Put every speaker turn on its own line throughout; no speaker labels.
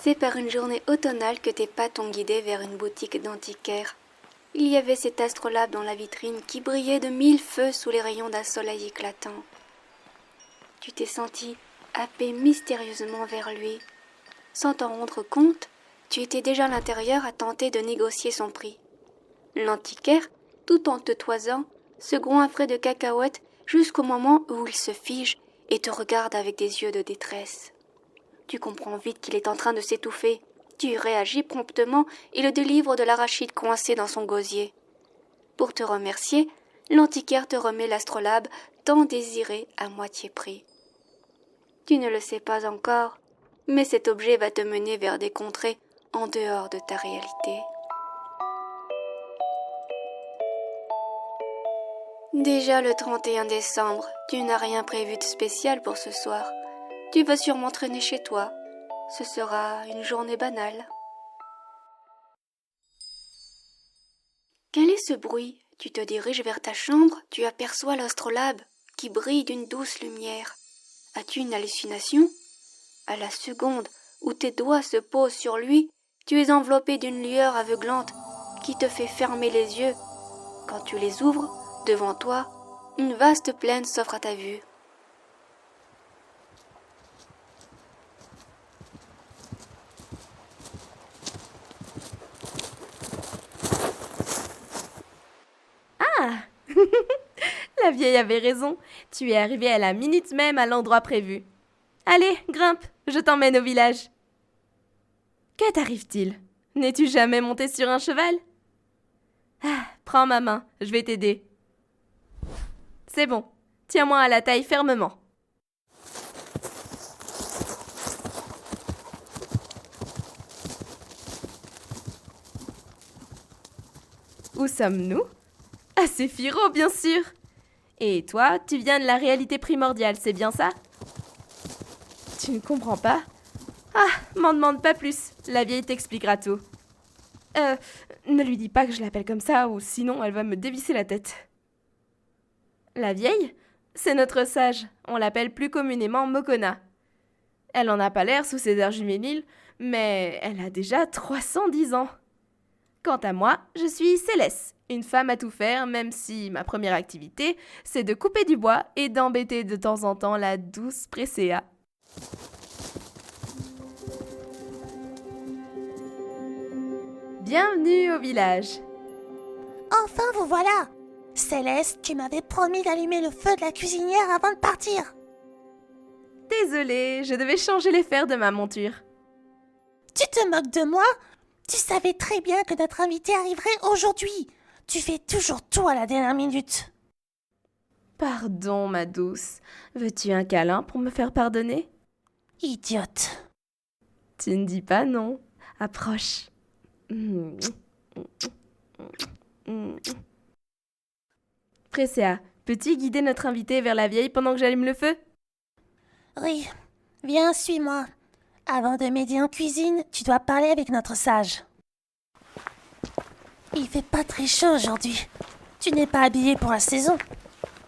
C'est par une journée automnale que tes pas t'ont guidé vers une boutique d'antiquaires. Il y avait cet astrolabe dans la vitrine qui brillait de 1000 feux sous les rayons d'un soleil éclatant. Tu t'es senti happé mystérieusement vers lui. Sans t'en rendre compte, tu étais déjà à l'intérieur à tenter de négocier son prix. L'antiquaire, tout en te toisant, se goinfrait de cacahuètes jusqu'au moment où il se fige et te regarde avec des yeux de détresse. Tu comprends vite qu'il est en train de s'étouffer. Tu réagis promptement et le délivres de l'arachide coincé dans son gosier. Pour te remercier, l'antiquaire te remet l'astrolabe tant désiré à moitié prix. Tu ne le sais pas encore, mais cet objet va te mener vers des contrées en dehors de ta réalité. Déjà le 31 décembre, tu n'as rien prévu de spécial pour ce soir. Tu vas sûrement traîner chez toi. Ce sera une journée banale. Quel est ce bruit ? Tu te diriges vers ta chambre, tu aperçois l'astrolabe qui brille d'une douce lumière. As-tu une hallucination ? À la seconde où tes doigts se posent sur lui, tu es enveloppé d'une lueur aveuglante qui te fait fermer les yeux. Quand tu les ouvres, devant toi, une vaste plaine s'offre à ta vue.
Ah La vieille avait raison. Tu es arrivée à la minute même à l'endroit prévu. Allez, grimpe, je t'emmène au village. Que t'arrive-t-il ? N'es-tu jamais monté sur un cheval ? Ah, prends ma main, je vais t'aider. C'est bon, tiens-moi à la taille fermement. Où sommes-nous ? Ah, c'est Firo, bien sûr. Et toi, tu viens de la réalité primordiale, c'est bien ça ? Tu ne comprends pas ? Ah, m'en demande pas plus, la vieille t'expliquera tout. Ne lui dis pas que je l'appelle comme ça, ou sinon elle va me dévisser la tête. La vieille ? C'est notre sage, on l'appelle plus communément Mokona. Elle en a pas l'air sous ses airs juvéniles, mais elle a déjà 310 ans. Quant à moi, je suis Céleste, une femme à tout faire, même si ma première activité, c'est de couper du bois et d'embêter de temps en temps la douce Presséa. Bienvenue au village.
Enfin, vous voilà. Céleste, tu m'avais promis d'allumer le feu de la cuisinière avant de partir.
Désolée, je devais changer les fers de ma monture.
Tu te moques de moi ? Tu savais très bien que notre invité arriverait aujourd'hui. Tu fais toujours tout à la dernière minute.
Pardon, ma douce. Veux-tu un câlin pour me faire pardonner ?
Idiote.
Tu ne dis pas non. Approche. Presséa, peux-tu guider notre invité vers la vieille pendant que j'allume le feu ?
Oui, viens, suis-moi. Avant de m'aider en cuisine, tu dois parler avec notre sage. Il fait pas très chaud aujourd'hui. Tu n'es pas habillé pour la saison.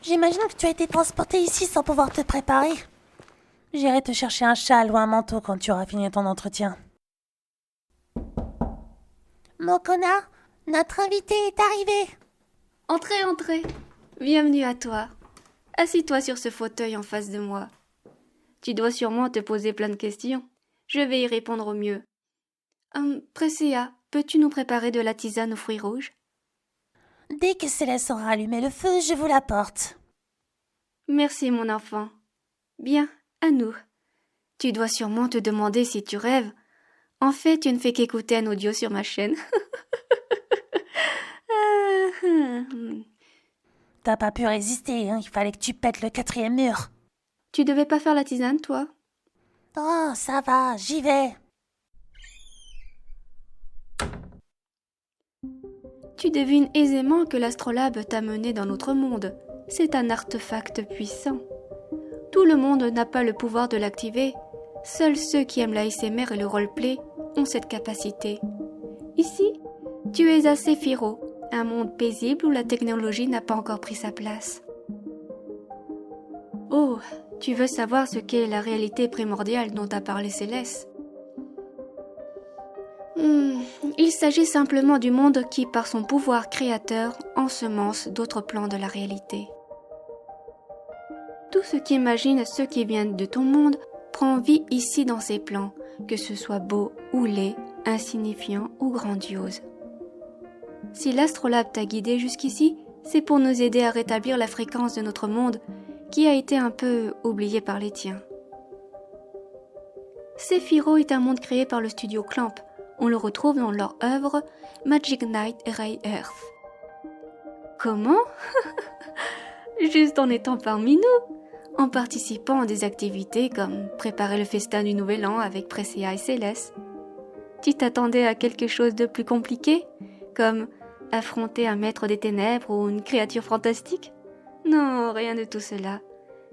J'imagine que tu as été transporté ici sans pouvoir te préparer. J'irai te chercher un châle ou un manteau quand tu auras fini ton entretien. Mokona, notre invité est arrivé.
Entrez, entrez. Bienvenue à toi. Assis-toi sur ce fauteuil en face de moi. Tu dois sûrement te poser plein de questions. Je vais y répondre au mieux. Presséa, peux-tu nous préparer de la tisane aux fruits rouges ?
Dès que Céleste aura allumé le feu, je vous l'apporte.
Merci, mon enfant. Bien, à nous. Tu dois sûrement te demander si tu rêves. En fait, tu ne fais qu'écouter un audio sur ma chaîne.
T'as pas pu résister, hein, il fallait que tu pètes le 4e mur.
Tu devais pas faire la tisane, toi ?
Oh, ça va, j'y vais.
Tu devines aisément que l'astrolabe t'a mené dans notre monde. C'est un artefact puissant. Tout le monde n'a pas le pouvoir de l'activer. Seuls ceux qui aiment l'ASMR et le roleplay ont cette capacité. Ici, tu es à Séphiro, un monde paisible où la technologie n'a pas encore pris sa place. Oh, tu veux savoir ce qu'est la réalité primordiale dont a parlé Céleste ? Il s'agit simplement du monde qui, par son pouvoir créateur, ensemence d'autres plans de la réalité. Tout ce qui imagine ce qui vient de ton monde prend vie ici dans ces plans, que ce soit beau ou laid, insignifiant ou grandiose. Si l'astrolabe t'a guidé jusqu'ici, c'est pour nous aider à rétablir la fréquence de notre monde qui a été un peu oublié par les tiens. Sephiroth est un monde créé par le studio Clamp. On le retrouve dans leur œuvre Magic Knight Ray Earth. Comment? Juste en étant parmi nous, en participant à des activités comme préparer le festin du Nouvel An avec Presea et Céleste. Tu t'attendais à quelque chose de plus compliqué, comme affronter un maître des ténèbres ou une créature fantastique? Non, rien de tout cela.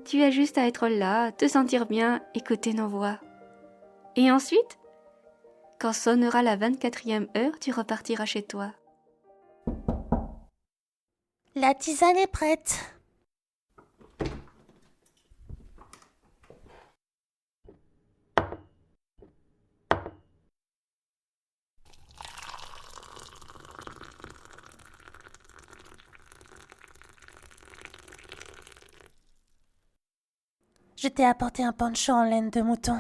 Tu as juste à être là, te sentir bien, écouter nos voix. Et ensuite, quand sonnera la 24e heure, tu repartiras chez toi.
La tisane est prête. Je t'ai apporté un poncho en laine de mouton.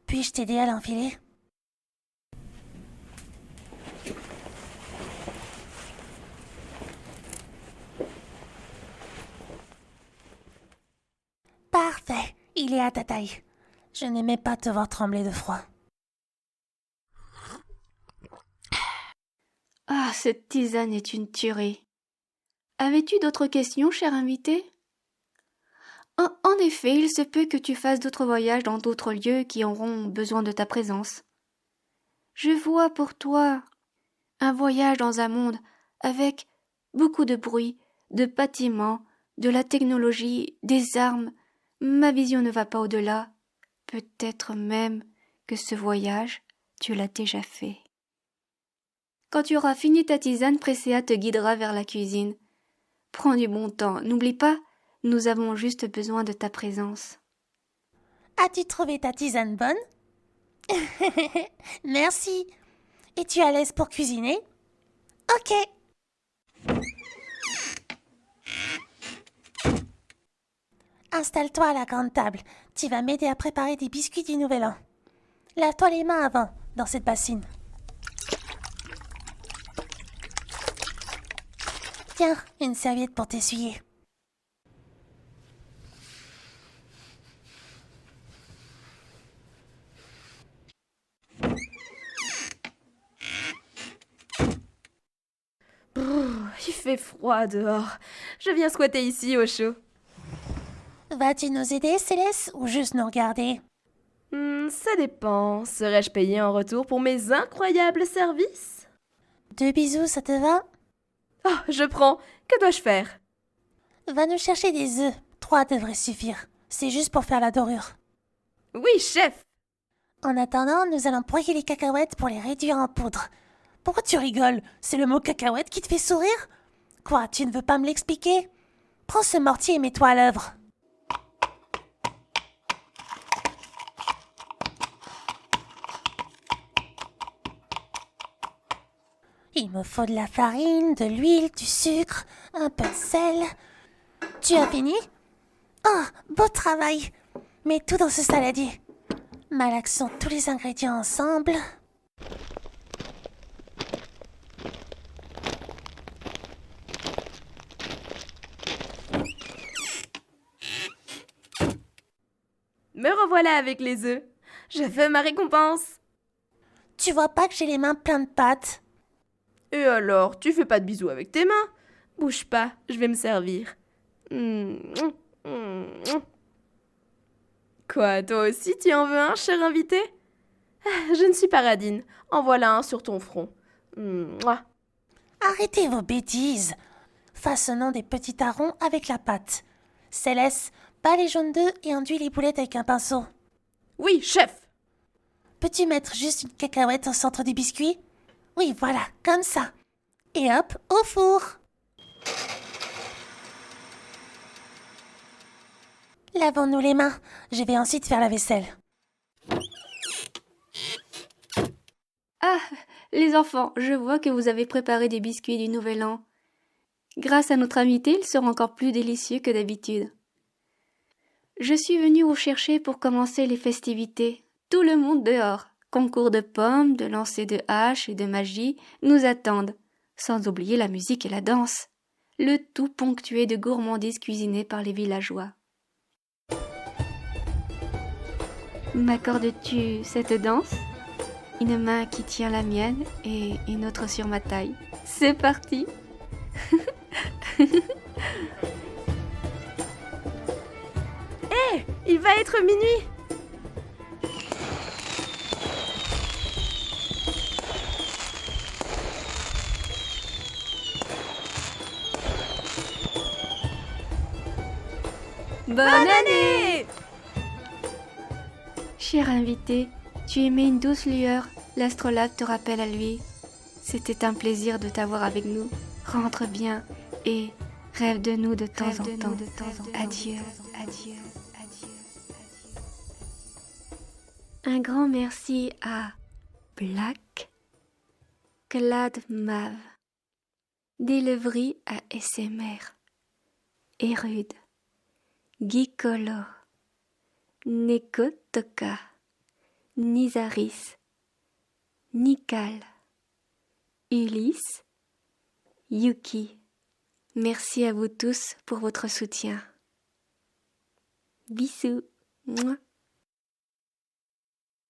Puis-je t'aider à l'enfiler? Parfait, il est à ta taille. Je n'aimais pas te voir trembler de froid.
Ah, cette tisane est une tuerie. Avais-tu d'autres questions, cher invité? En effet, il se peut que tu fasses d'autres voyages dans d'autres lieux qui auront besoin de ta présence. Je vois pour toi un voyage dans un monde avec beaucoup de bruit, de bâtiments, de la technologie, des armes. Ma vision ne va pas au-delà. Peut-être même que ce voyage, tu l'as déjà fait. Quand tu auras fini ta tisane, Presea te guidera vers la cuisine. Prends du bon temps, n'oublie pas, nous avons juste besoin de ta présence.
As-tu trouvé ta tisane bonne? Merci. Es-tu à l'aise pour cuisiner? Ok. Installe-toi à la grande table. Tu vas m'aider à préparer des biscuits du Nouvel An. Lave-toi les mains avant, dans cette bassine. Tiens, une serviette pour t'essuyer.
Il fait froid dehors. Je viens squatter ici au chaud.
Vas-tu nous aider, Céleste, ou juste nous regarder?
Ça dépend. Serais-je payé en retour pour mes incroyables services?
2 bisous, ça te va?
Oh, je prends. Que dois-je faire?
Va nous chercher des œufs. 3 devraient suffire. C'est juste pour faire la dorure.
Oui, chef.
En attendant, nous allons broyer les cacahuètes pour les réduire en poudre. Pourquoi tu rigoles? C'est le mot cacahuète qui te fait sourire? Quoi, tu ne veux pas me l'expliquer? Prends ce mortier et mets-toi à l'œuvre. Il me faut de la farine, de l'huile, du sucre, un peu de sel. Tu as fini? Oh, beau travail! Mets tout dans ce saladier. Malaxons tous les ingrédients ensemble.
Me revoilà avec les œufs. Je veux ma récompense.
Tu vois pas que j'ai les mains pleines de pâtes?
Et alors, tu fais pas de bisous avec tes mains? Bouge pas, je vais me servir. Quoi, toi aussi tu en veux un, cher invité? Je ne suis pas radine. En voilà un sur ton front.
Arrêtez vos bêtises. Façonnons des petits tarons avec la pâte. Céleste, bats les jaunes d'œufs et enduis les boulettes avec un pinceau.
Oui, chef.
Peux-tu mettre juste une cacahuète au centre du biscuit? Oui, voilà, comme ça. Et hop, au four. Lavons-nous les mains. Je vais ensuite faire la vaisselle.
Ah, Les enfants, je vois que vous avez préparé des biscuits du Nouvel An. Grâce à notre invité, ils seront encore plus délicieux que d'habitude. Je suis venue vous chercher pour commencer les festivités. Tout le monde dehors. Concours de pommes, de lancer de haches et de magie nous attendent, sans oublier la musique et la danse. Le tout ponctué de gourmandises cuisinées par les villageois. M'accordes-tu cette danse ? Une main qui tient la mienne et une autre sur ma taille. C'est parti.
Hé, il va être minuit.
Bonne année ! Cher invité, tu émets une douce lueur, l'astrolabe te rappelle à lui. C'était un plaisir de t'avoir avec nous. Rentre bien et rêve de nous de temps en temps. Adieu, adieu, adieu. Un grand merci à Black, Clad Mav, Délevry à SMR, Erude, Guicolo, Nekotoka, Nizaris, Nikal, Ulysse, Yuki. Merci à vous tous pour votre soutien. Bisous. Mouah.